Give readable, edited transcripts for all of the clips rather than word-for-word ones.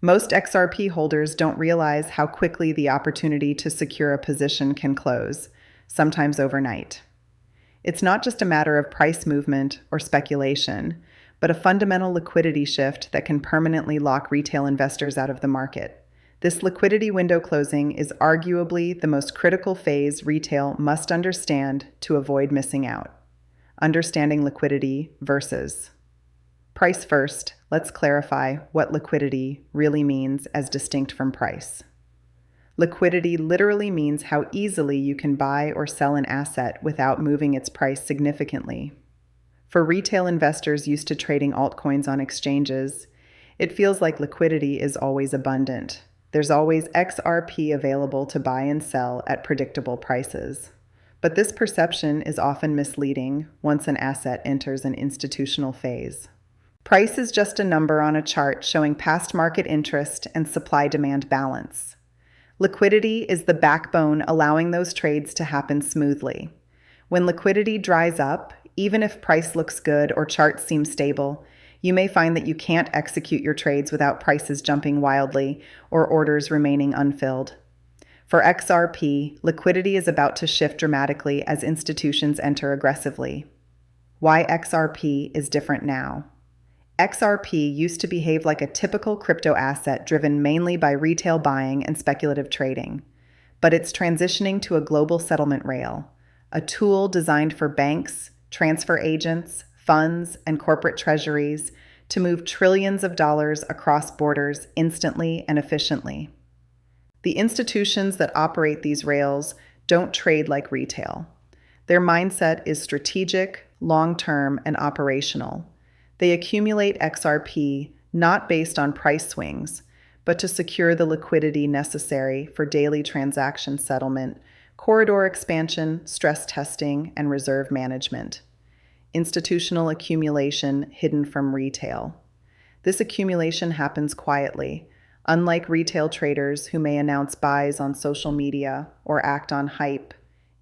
Most XRP holders don't realize how quickly the opportunity to secure a position can close, sometimes overnight. It's not just a matter of price movement or speculation, but a fundamental liquidity shift that can permanently lock retail investors out of the market. This liquidity window closing is arguably the most critical phase retail must understand to avoid missing out. Understanding liquidity versus price first. Let's clarify what liquidity really means as distinct from price. Liquidity literally means how easily you can buy or sell an asset without moving its price significantly. For retail investors used to trading altcoins on exchanges, it feels like liquidity is always abundant. There's always XRP available to buy and sell at predictable prices. But this perception is often misleading once an asset enters an institutional phase. Price is just a number on a chart showing past market interest and supply-demand balance. Liquidity is the backbone allowing those trades to happen smoothly. When liquidity dries up, even if price looks good or charts seem stable, you may find that you can't execute your trades without prices jumping wildly or orders remaining unfilled. For XRP, liquidity is about to shift dramatically as institutions enter aggressively. Why XRP is different now? XRP used to behave like a typical crypto asset driven mainly by retail buying and speculative trading, but it's transitioning to a global settlement rail, a tool designed for banks, transfer agents, funds, and corporate treasuries to move trillions of dollars across borders instantly and efficiently. The institutions that operate these rails don't trade like retail. Their mindset is strategic, long-term, and operational. They accumulate XRP not based on price swings, but to secure the liquidity necessary for daily transaction settlement, corridor expansion, stress testing, and reserve management. Institutional accumulation hidden from retail. This accumulation happens quietly. Unlike retail traders who may announce buys on social media or act on hype,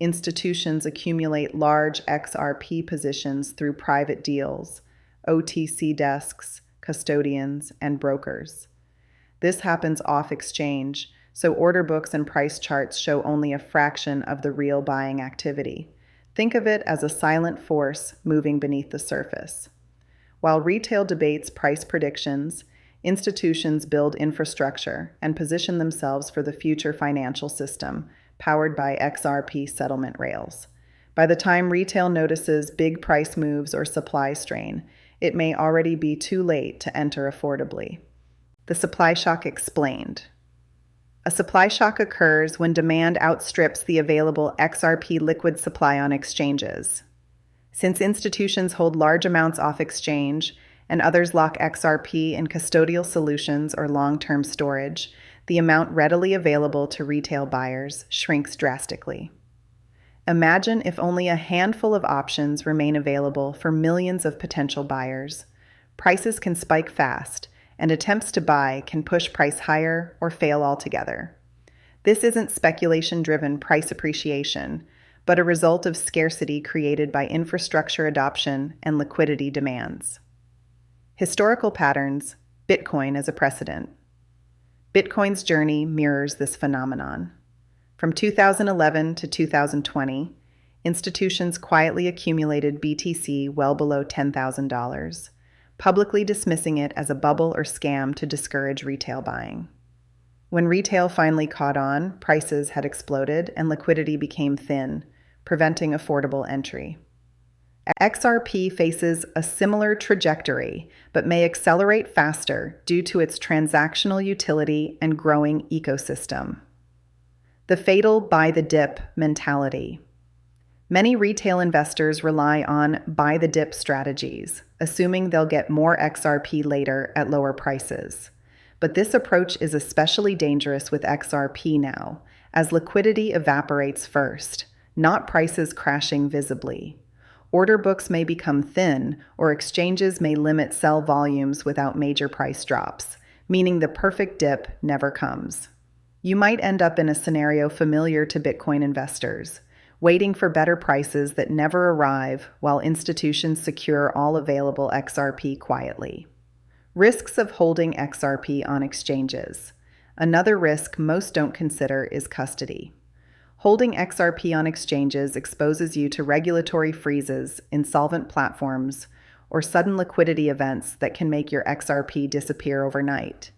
institutions accumulate large XRP positions through private deals, OTC desks, custodians, and brokers. This happens off-exchange, so order books and price charts show only a fraction of the real buying activity. Think of it as a silent force moving beneath the surface. While retail debates price predictions, institutions build infrastructure and position themselves for the future financial system powered by XRP settlement rails. By the time retail notices big price moves or supply strain, it may already be too late to enter affordably. The supply shock explained. A supply shock occurs when demand outstrips the available XRP liquid supply on exchanges. Since institutions hold large amounts off exchange and others lock XRP in custodial solutions or long-term storage, the amount readily available to retail buyers shrinks drastically. Imagine if only a handful of options remain available for millions of potential buyers. Prices can spike fast, and attempts to buy can push price higher or fail altogether. This isn't speculation-driven price appreciation, but a result of scarcity created by infrastructure adoption and liquidity demands. Historical patterns, Bitcoin as a precedent. Bitcoin's journey mirrors this phenomenon. From 2011 to 2020, institutions quietly accumulated BTC well below $10,000, publicly dismissing it as a bubble or scam to discourage retail buying. When retail finally caught on, prices had exploded and liquidity became thin, preventing affordable entry. XRP faces a similar trajectory, but may accelerate faster due to its transactional utility and growing ecosystem. The fatal buy the dip mentality. Many retail investors rely on buy the dip strategies, assuming they'll get more XRP later at lower prices. But this approach is especially dangerous with XRP now, as liquidity evaporates first, not prices crashing visibly. Order books may become thin, or exchanges may limit sell volumes without major price drops, meaning the perfect dip never comes. You might end up in a scenario familiar to Bitcoin investors, waiting for better prices that never arrive while institutions secure all available XRP quietly. Risks of holding XRP on exchanges. Another risk most don't consider is custody. Holding XRP on exchanges exposes you to regulatory freezes, insolvent platforms, or sudden liquidity events that can make your XRP disappear overnight.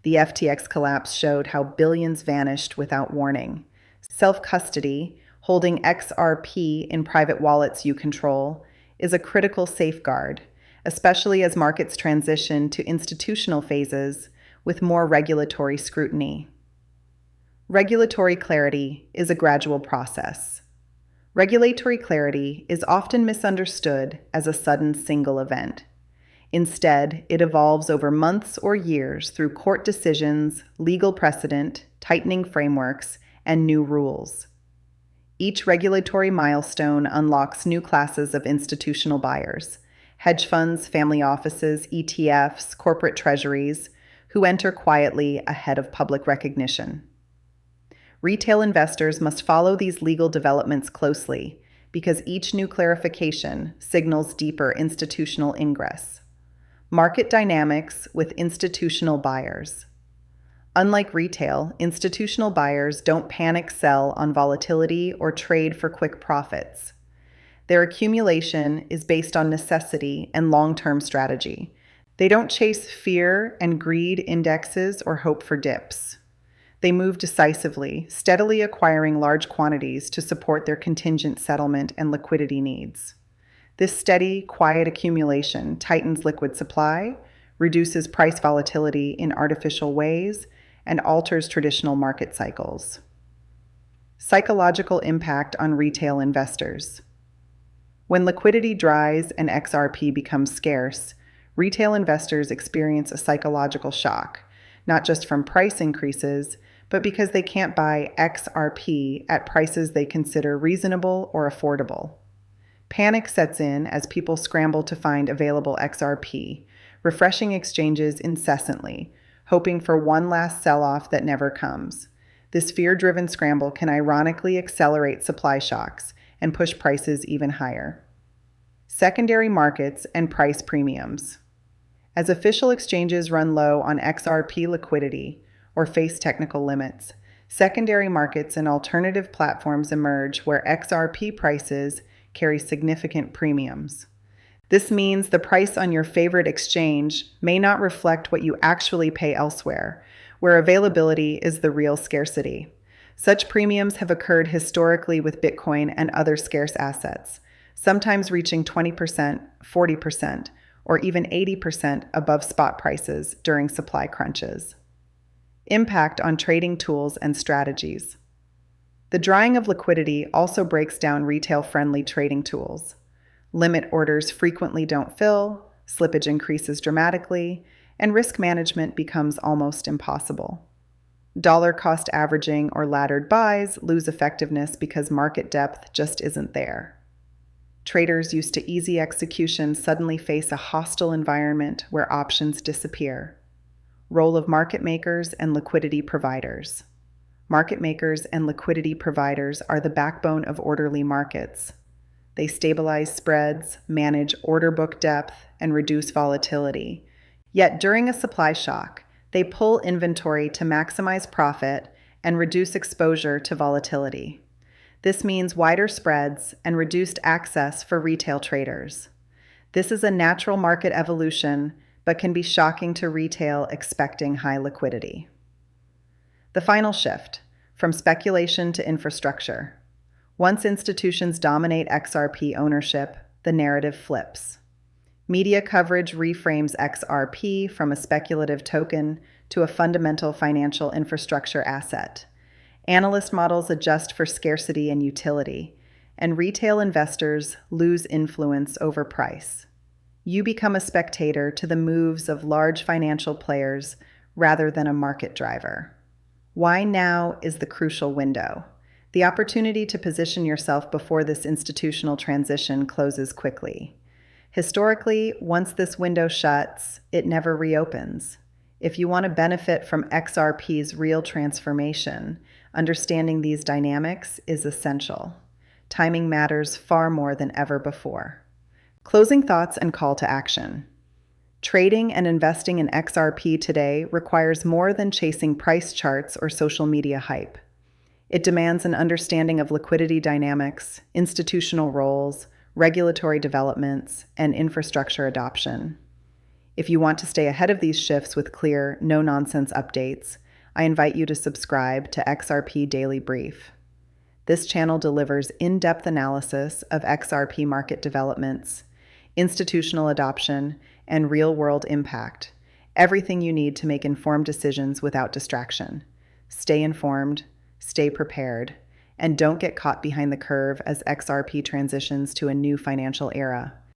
The FTX collapse showed how billions vanished without warning. Self-custody, holding XRP in private wallets you control, is a critical safeguard, especially as markets transition to institutional phases with more regulatory scrutiny. Regulatory clarity is a gradual process. Regulatory clarity is often misunderstood as a sudden single event. Instead, it evolves over months or years through court decisions, legal precedent, tightening frameworks, and new rules. Each regulatory milestone unlocks new classes of institutional buyers: hedge funds, family offices, ETFs, corporate treasuries, who enter quietly ahead of public recognition. Retail investors must follow these legal developments closely because each new clarification signals deeper institutional ingress. Market dynamics with institutional buyers. Unlike retail, institutional buyers don't panic sell on volatility or trade for quick profits. Their accumulation is based on necessity and long-term strategy. They don't chase fear and greed indexes or hope for dips. They move decisively, steadily acquiring large quantities to support their contingent settlement and liquidity needs. This steady, quiet accumulation tightens liquid supply, reduces price volatility in artificial ways, and alters traditional market cycles. Psychological impact on retail investors. When liquidity dries and XRP becomes scarce, retail investors experience a psychological shock, not just from price increases, but because they can't buy XRP at prices they consider reasonable or affordable. Panic sets in as people scramble to find available XRP, refreshing exchanges incessantly, hoping for one last sell-off that never comes. This fear-driven scramble can ironically accelerate supply shocks and push prices even higher. Secondary markets and price premiums. As official exchanges run low on XRP liquidity or face technical limits, secondary markets and alternative platforms emerge where XRP prices carry significant premiums. This means the price on your favorite exchange may not reflect what you actually pay elsewhere, where availability is the real scarcity. Such premiums have occurred historically with Bitcoin and other scarce assets, sometimes reaching 20%, 40%, or even 80% above spot prices during supply crunches. Impact on trading tools and strategies. The drying of liquidity also breaks down retail-friendly trading tools. Limit orders frequently don't fill, slippage increases dramatically, and risk management becomes almost impossible. Dollar cost averaging or laddered buys lose effectiveness because market depth just isn't there. Traders used to easy execution suddenly face a hostile environment where options disappear. Role of market makers and liquidity providers. Market makers and liquidity providers are the backbone of orderly markets. They stabilize spreads, manage order book depth, and reduce volatility. Yet during a supply shock, they pull inventory to maximize profit and reduce exposure to volatility. This means wider spreads and reduced access for retail traders. This is a natural market evolution, but can be shocking to retail expecting high liquidity. The final shift, from speculation to infrastructure. Once institutions dominate XRP ownership, the narrative flips. Media coverage reframes XRP from a speculative token to a fundamental financial infrastructure asset. Analyst models adjust for scarcity and utility, and retail investors lose influence over price. You become a spectator to the moves of large financial players rather than a market driver. Why now is the crucial window? The opportunity to position yourself before this institutional transition closes quickly. Historically, once this window shuts, it never reopens. If you want to benefit from XRP's real transformation, understanding these dynamics is essential. Timing matters far more than ever before. Closing thoughts and call to action. Trading and investing in XRP today requires more than chasing price charts or social media hype. It demands an understanding of liquidity dynamics, institutional roles, regulatory developments, and infrastructure adoption. If you want to stay ahead of these shifts with clear, no-nonsense updates, I invite you to subscribe to XRP Daily Brief. This channel delivers in-depth analysis of XRP market developments, institutional adoption, and real-world impact. Everything you need to make informed decisions without distraction. Stay informed, stay prepared, and don't get caught behind the curve as XRP transitions to a new financial era.